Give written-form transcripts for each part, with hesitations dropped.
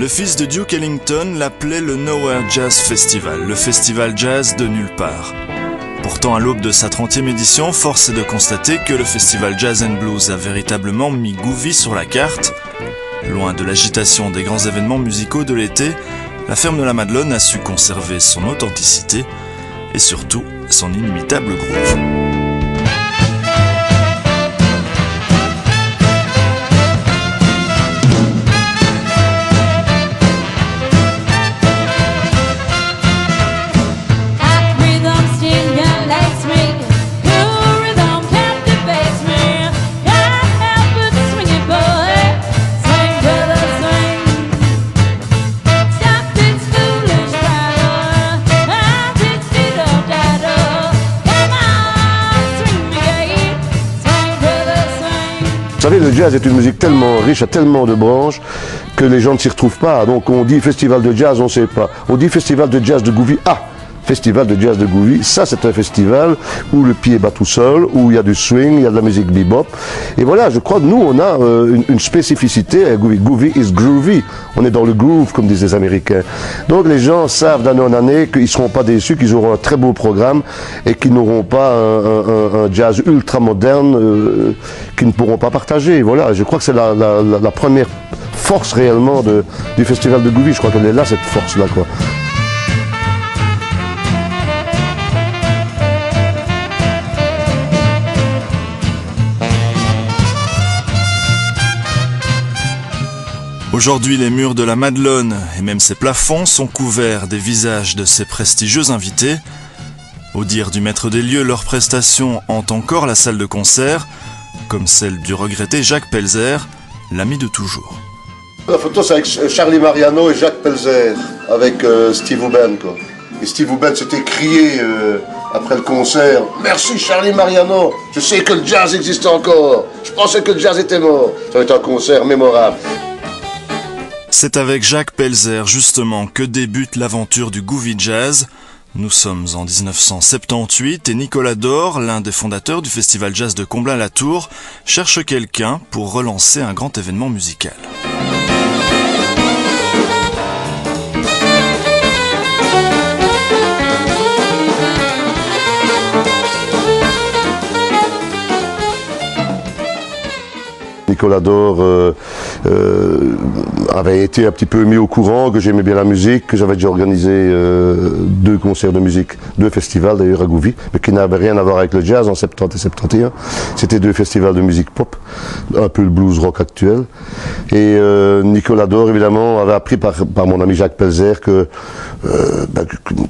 Le fils de Duke Ellington l'appelait le Nowhere Jazz Festival, le festival jazz de nulle part. Pourtant, à l'aube de sa 30e édition, force est de constater que le festival Jazz and Blues a véritablement mis Gouvy sur la carte. Loin de l'agitation des grands événements musicaux de l'été, la ferme de la Madelonne a su conserver son authenticité et surtout son inimitable groove. Vous savez, le jazz est une musique tellement riche, a tellement de branches, que les gens ne s'y retrouvent pas. Donc on dit festival de jazz, on ne sait pas. On dit festival de jazz de Gouvy, ah, festival de jazz de Gouvy, ça c'est un festival où le pied bat tout seul, où il y a du swing, il y a de la musique bebop. Et voilà, je crois que nous on a une spécificité à Gouvy. Gouvy is groovy, on est dans le groove comme disent les Américains. Donc les gens savent d'année en année qu'ils ne seront pas déçus, qu'ils auront un très beau programme et qu'ils n'auront pas un jazz ultra moderne qu'ils ne pourront pas partager. Et voilà, je crois que c'est la première force réellement du festival de Gouvy. Je crois qu'elle est là, cette force-là, quoi. Aujourd'hui, les murs de la Madelonne et même ses plafonds sont couverts des visages de ces prestigieux invités. Au dire du maître des lieux, leurs prestations hantent encore la salle de concert, comme celle du regretté Jacques Pelzer, l'ami de toujours. La photo, c'est avec Charlie Mariano et Jacques Pelzer, avec Steve Hoben, quoi. Et Steve Hoben s'était crié après le concert « Merci Charlie Mariano, je sais que le jazz existe encore, je pensais que le jazz était mort ». Ça va être un concert mémorable. C'est avec Jacques Pelzer, justement, que débute l'aventure du Gouvy Jazz. Nous sommes en 1978 et Nicolas Dore, l'un des fondateurs du festival jazz de Comblain-la-Tour, cherche quelqu'un pour relancer un grand événement musical. Nicolas Dore avait été un petit peu mis au courant que j'aimais bien la musique, que j'avais déjà organisé 2 concerts de musique, 2 festivals d'ailleurs à Gouvy, mais qui n'avaient rien à voir avec le jazz en 70 et 71. C'était 2 festivals de musique pop, un peu le blues rock actuel. Et Nicolas Dore évidemment avait appris par mon ami Jacques Pelzer que,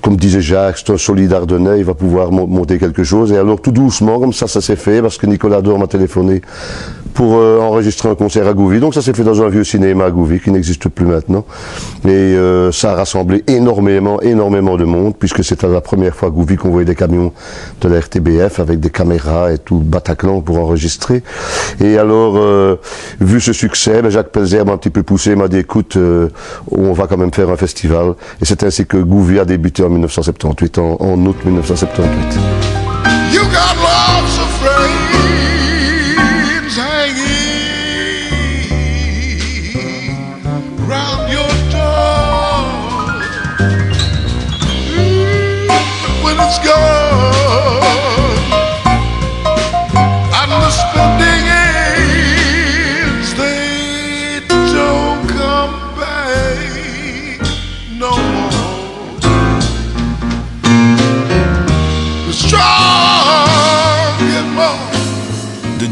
comme disait Jacques, c'est un solide ardennais, il va pouvoir monter quelque chose. Et alors tout doucement, comme ça s'est fait, parce que Nicolas Dore m'a téléphoné pour enregistrer un concert à Gouvy. Donc ça s'est fait dans un vieux cinéma à Gouvy qui n'existe plus maintenant. Et ça a rassemblé énormément de monde, puisque c'était la première fois à Gouvy qu'on voyait des camions de la RTBF avec des caméras et tout Bataclan pour enregistrer. Et alors, vu ce succès, Jacques Pelzer m'a un petit peu poussé, m'a dit écoute, on va quand même faire un festival. Et c'est ainsi que Gouvy a débuté en 1978, en août 1978. You got lots of friends.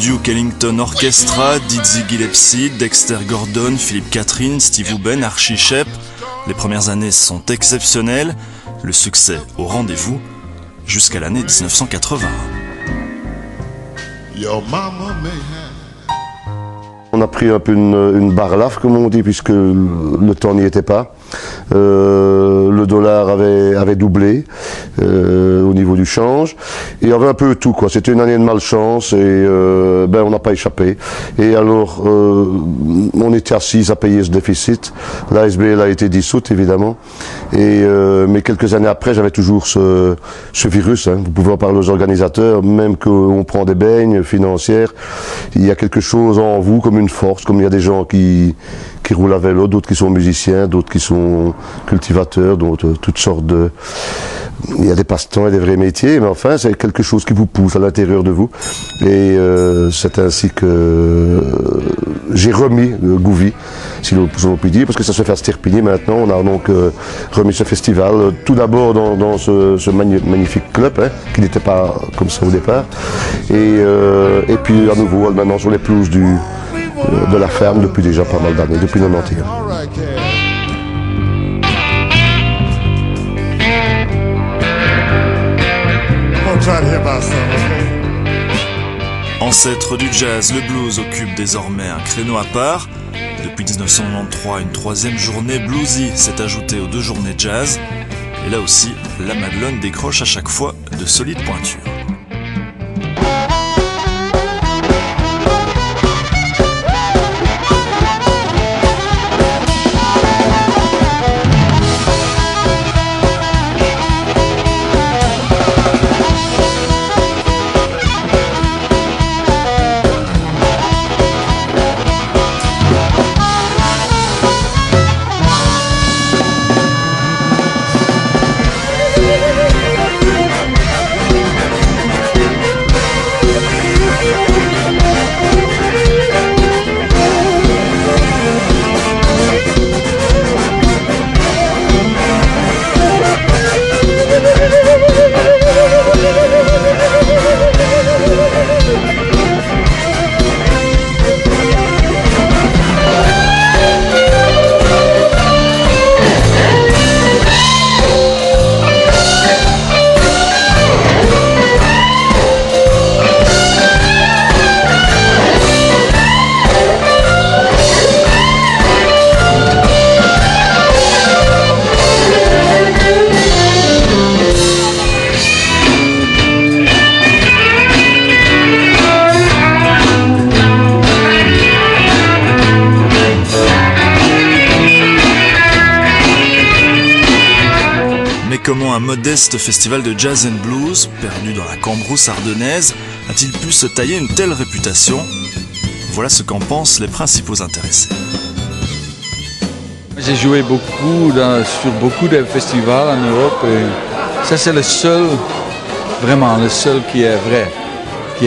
Duke Ellington Orchestra, Dizzy Gillespie, Dexter Gordon, Philippe Catherine, Steve Hoben, Archie Shepp. Les premières années sont exceptionnelles, le succès au rendez-vous, jusqu'à l'année 1981. On a pris un peu une barlaffe, comme on dit, puisque le temps n'y était pas. Le dollar avait doublé au niveau du change. Et il y avait un peu tout, quoi. C'était une année de malchance et on n'a pas échappé. Et alors, on était assis à payer ce déficit. L'ASBL a été dissoute, évidemment. Et, mais quelques années après, j'avais toujours ce virus. Hein. Vous pouvez en parler aux organisateurs, même qu'on prend des baignes financières. Il y a quelque chose en vous, comme une force, comme il y a des gens qui qui roulent à vélo, d'autres qui sont musiciens, d'autres qui sont cultivateurs, d'autres toutes sortes de... Il y a des passe-temps et des vrais métiers, mais enfin c'est quelque chose qui vous pousse à l'intérieur de vous. Et c'est ainsi que j'ai remis Gouvy, si l'on peut dire, parce que ça se fait à Sterpigny maintenant. On a donc remis ce festival, tout d'abord dans ce magnifique club, hein, qui n'était pas comme ça au départ. Et puis à nouveau maintenant sur les pelouses de la ferme depuis déjà pas mal d'années, depuis 91. Ancêtre du jazz, le blues occupe désormais un créneau à part. Depuis 1993, une troisième journée bluesy s'est ajoutée aux 2 journées jazz. Et là aussi, la Madelonne décroche à chaque fois de solides pointures. Comment un modeste festival de jazz and blues, perdu dans la cambrousse ardennaise, a-t-il pu se tailler une telle réputation? Voilà ce qu'en pensent les principaux intéressés. J'ai joué sur beaucoup de festivals en Europe et ça c'est le seul, vraiment le seul qui est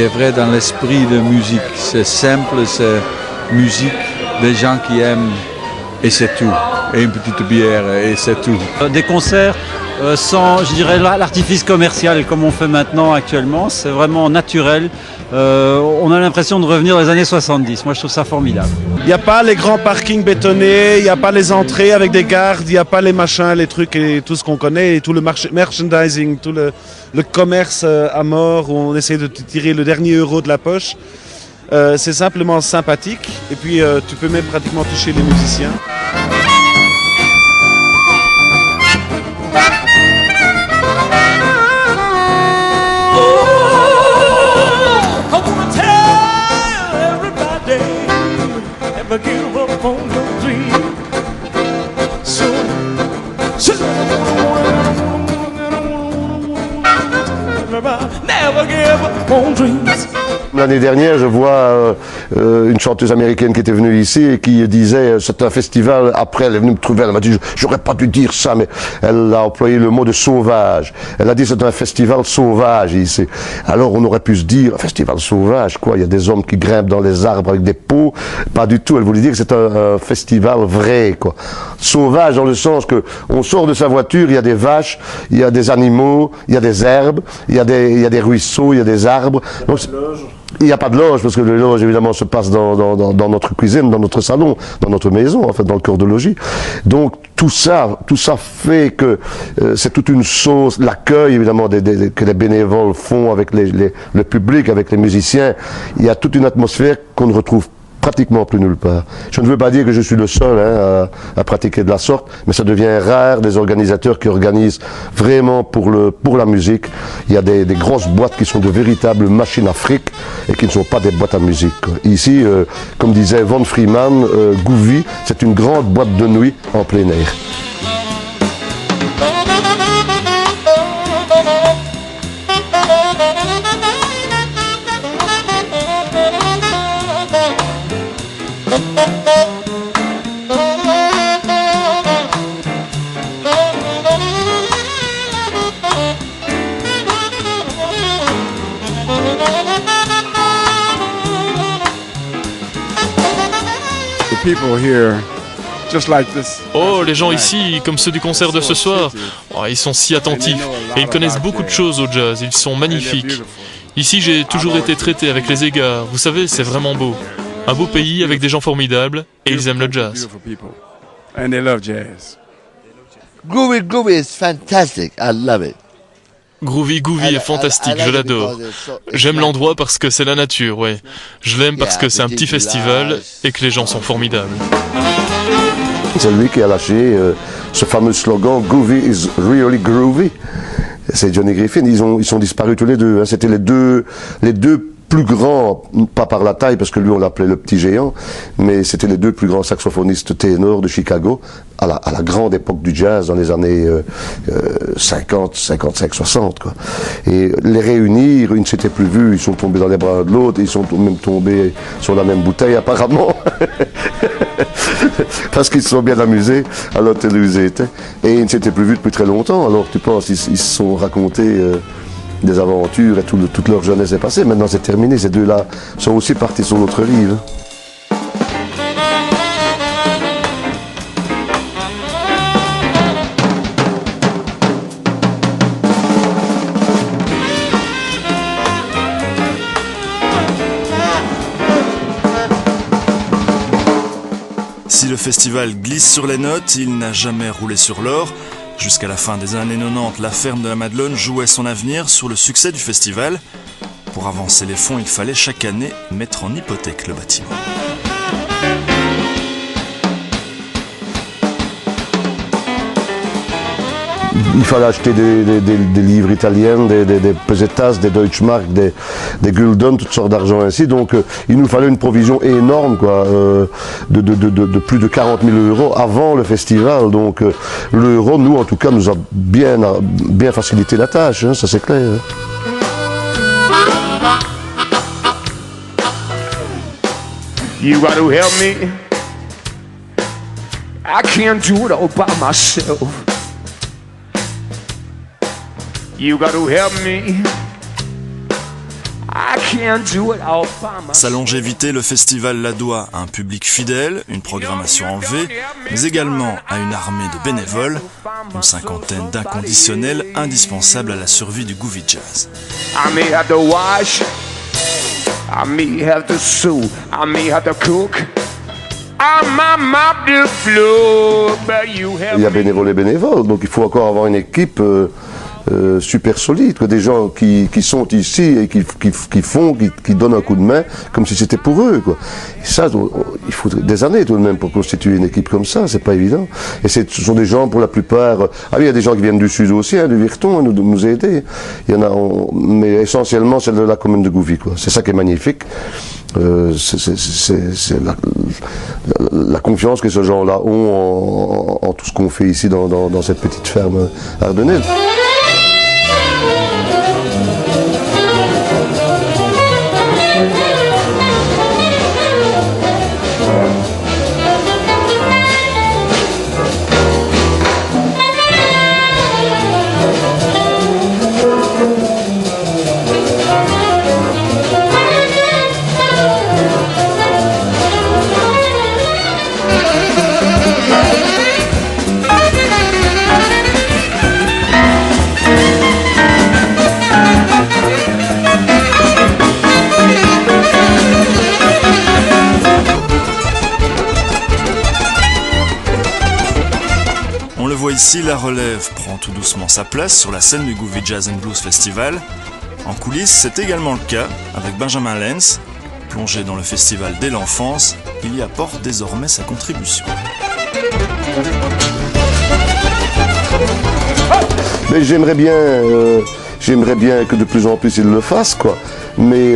vrai dans l'esprit de musique. C'est simple, c'est musique des gens qui aiment et c'est tout. Et une petite bière et c'est tout. Des concerts sans, je dirais, l'artifice commercial comme on fait maintenant actuellement, c'est vraiment naturel. On a l'impression de revenir dans les années 70. Moi, je trouve ça formidable. Il n'y a pas les grands parkings bétonnés, il n'y a pas les entrées avec des gardes, il n'y a pas les machins, les trucs et tout ce qu'on connaît, et tout le merchandising, tout le commerce à mort où on essaie de tirer le dernier euro de la poche. C'est simplement sympathique et puis tu peux même pratiquement toucher les musiciens. Never give up on your dream. Never give up on dreams. L'année dernière, je vois une chanteuse américaine qui était venue ici et qui disait c'est un festival. Après, elle est venue me trouver, elle m'a dit j'aurais pas dû dire ça, mais elle a employé le mot de sauvage. Elle a dit c'est un festival sauvage ici. Alors on aurait pu se dire un festival sauvage, quoi? Il y a des hommes qui grimpent dans les arbres avec des pots. Pas du tout. Elle voulait dire que c'est un festival vrai, quoi. Sauvage dans le sens que on sort de sa voiture, il y a des vaches, il y a des animaux, il y a des herbes, il y a des ruisseaux, il y a des arbres. Donc, il n'y a pas de loge, parce que le loge, évidemment, se passe dans notre cuisine, dans notre salon, dans notre maison, en fait, dans le corps de logis. Donc, tout ça fait que c'est toute une sauce, l'accueil, évidemment, que les bénévoles font avec le public, avec les musiciens. Il y a toute une atmosphère qu'on ne retrouve pratiquement plus nulle part. Je ne veux pas dire que je suis le seul à pratiquer de la sorte, mais ça devient rare des organisateurs qui organisent vraiment pour la musique. Il y a des grosses boîtes qui sont de véritables machines à fric et qui ne sont pas des boîtes à musique, quoi. Ici, comme disait Von Freeman, Gouvy, c'est une grande boîte de nuit en plein air. people here, just like this. Oh, les gens ici, comme ceux du concert de ce soir, oh, ils sont si attentifs et ils connaissent beaucoup de choses au jazz, ils sont magnifiques. Ici, j'ai toujours été traité avec les égards, vous savez, c'est vraiment beau. Un beau pays avec des gens formidables et ils aiment le jazz. And they love jazz. Groovy is fantastic. I love it. Groovy est fantastique, je l'adore. J'aime l'endroit parce que c'est la nature, ouais. Je l'aime parce que c'est un petit festival et que les gens sont formidables. C'est lui qui a lâché ce fameux slogan « Groovy is really groovy ». C'est Johnny Griffin, ils sont disparus tous les deux. Hein. C'était les deux plus grands, pas par la taille, parce que lui on l'appelait le petit géant, mais c'était les deux plus grands saxophonistes ténors de Chicago, à la grande époque du jazz, dans les années 50, 55, 60. Quoi. Et les réunir, ils ne s'étaient plus vus, ils sont tombés dans les bras de l'autre, ils sont même tombés sur la même bouteille apparemment, parce qu'ils se sont bien amusés à l'hôtel où ils étaient. Et ils ne s'étaient plus vus depuis très longtemps, alors tu penses, ils se sont racontés des aventures et toute leur jeunesse est passée. Maintenant c'est terminé, ces deux-là sont aussi partis sur l'autre rive. Si le festival glisse sur les notes, il n'a jamais roulé sur l'or. Jusqu'à la fin des années 90, la ferme de la Madelonne jouait son avenir sur le succès du festival. Pour avancer les fonds, il fallait chaque année mettre en hypothèque le bâtiment. Il fallait acheter des livres italiens, des pesetas, des Deutschmark, des Gulden, toutes sortes d'argent ainsi. Donc il nous fallait une provision énorme, quoi, de plus de 40 000 € avant le festival. Donc l'euro, nous en tout cas, nous a bien facilité la tâche, hein, ça c'est clair. Hein. You got to help me. I can't do it all by myself. You got to help me. I can't do it all by myself. Sa longévité, le festival la doit à un public fidèle, une programmation en V, mais également à une armée de bénévoles, une cinquantaine d'inconditionnels indispensables à la survie du groovy jazz. I may have to wash, I may have to sew, I may have to cook. I might mop the floor, but you help Il y a bénévoles et bénévoles, donc il faut encore avoir une équipe super solide, quoi, des gens qui sont ici et qui donnent un coup de main comme si c'était pour eux, quoi. Et ça, il faut des années tout de même pour constituer une équipe comme ça, c'est pas évident. Et ce sont des gens pour la plupart. Ah oui, il y a des gens qui viennent du sud aussi, hein, du Virton, hein, nous aider. Il y en a, mais essentiellement c'est de la commune de Gouvy, quoi. C'est ça qui est magnifique. C'est la confiance que ces gens-là ont en tout ce qu'on fait ici dans cette petite ferme ardennaise. Ici, la relève prend tout doucement sa place sur la scène du Groovy Jazz and Blues Festival. En coulisses, c'est également le cas avec Benjamin Lenz. Plongé dans le festival dès l'enfance, il y apporte désormais sa contribution. Mais j'aimerais bien que de plus en plus il le fasse, quoi. Mais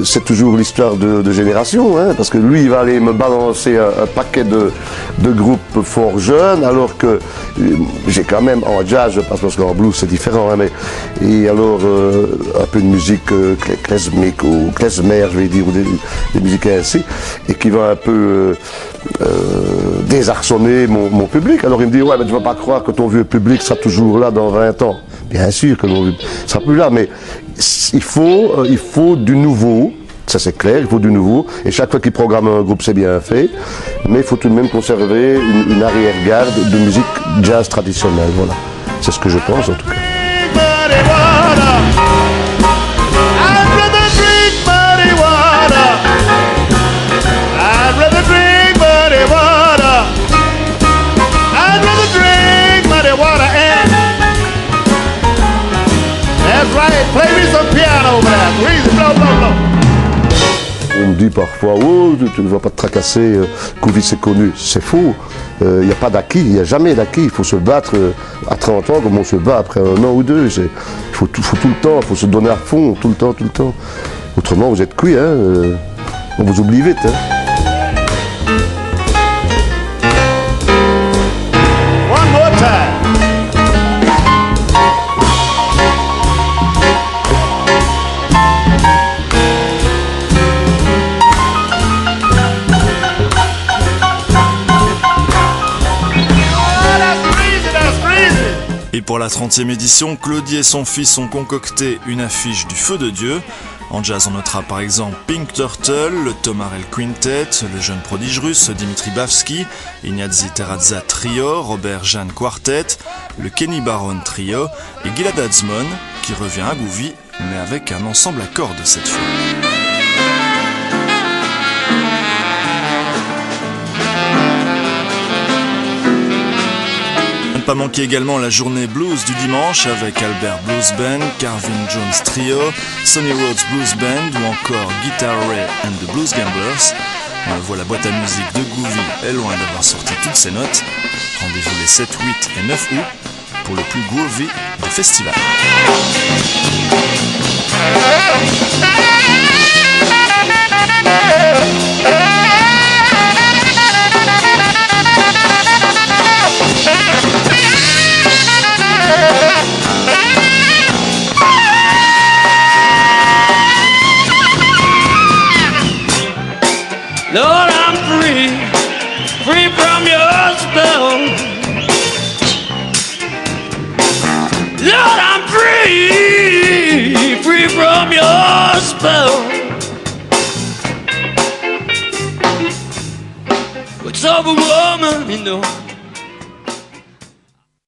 c'est toujours l'histoire de génération, hein, parce que lui il va aller me balancer un paquet de groupes fort jeunes, alors que j'ai quand même en jazz, je pense, parce qu'en blues c'est différent, hein, mais et alors un peu de musique klezmique ou klezmer, je vais dire, ou des musiques ainsi, et qui va un peu désarçonner mon public. Alors il me dit, ouais, mais tu vas pas croire que ton vieux public sera toujours là dans 20 ans. Bien sûr que mon vieux sera plus là, mais il faut du nouveau. Ça c'est clair, il faut du nouveau. Et chaque fois qu'ils programment un groupe, c'est bien fait. Mais il faut tout de même conserver une arrière-garde de musique jazz traditionnelle. Voilà. C'est ce que je pense en tout cas. On me dit parfois, oh, tu ne vas pas te tracasser, Gouvy c'est connu. C'est faux. Il n'y a pas d'acquis, il n'y a jamais d'acquis. Il faut se battre à 30 ans comme on se bat après un an ou deux. Il faut tout le temps, il faut se donner à fond, tout le temps. Autrement, vous êtes cuit, hein, on vous oublie vite. Hein. One more time. Et pour la 30e édition, Claudie et son fils ont concocté une affiche du Feu de Dieu. En jazz, on notera par exemple Pink Turtle, le Tom Harrell Quintet, le jeune prodige russe Dimitri Bavsky, Ignacy Terradza Trio, Robert Jeanne Quartet, le Kenny Barron Trio et Gilad Atzmon qui revient à Gouvy, mais avec un ensemble à cordes cette fois. Ne pas manquer également la journée blues du dimanche avec Albert Blues Band, Carvin Jones Trio, Sonny Rhodes Blues Band ou encore Guitar Ray and the Blues Gamblers. On le voit, la boîte à musique de Gouvy est loin d'avoir sorti toutes ses notes. Rendez-vous les 7, 8 et 9 août pour le plus groovy des festivals. Lord, I'm free, free from your spell. Lord, I'm free, free from your spell. What's up, a woman, you know?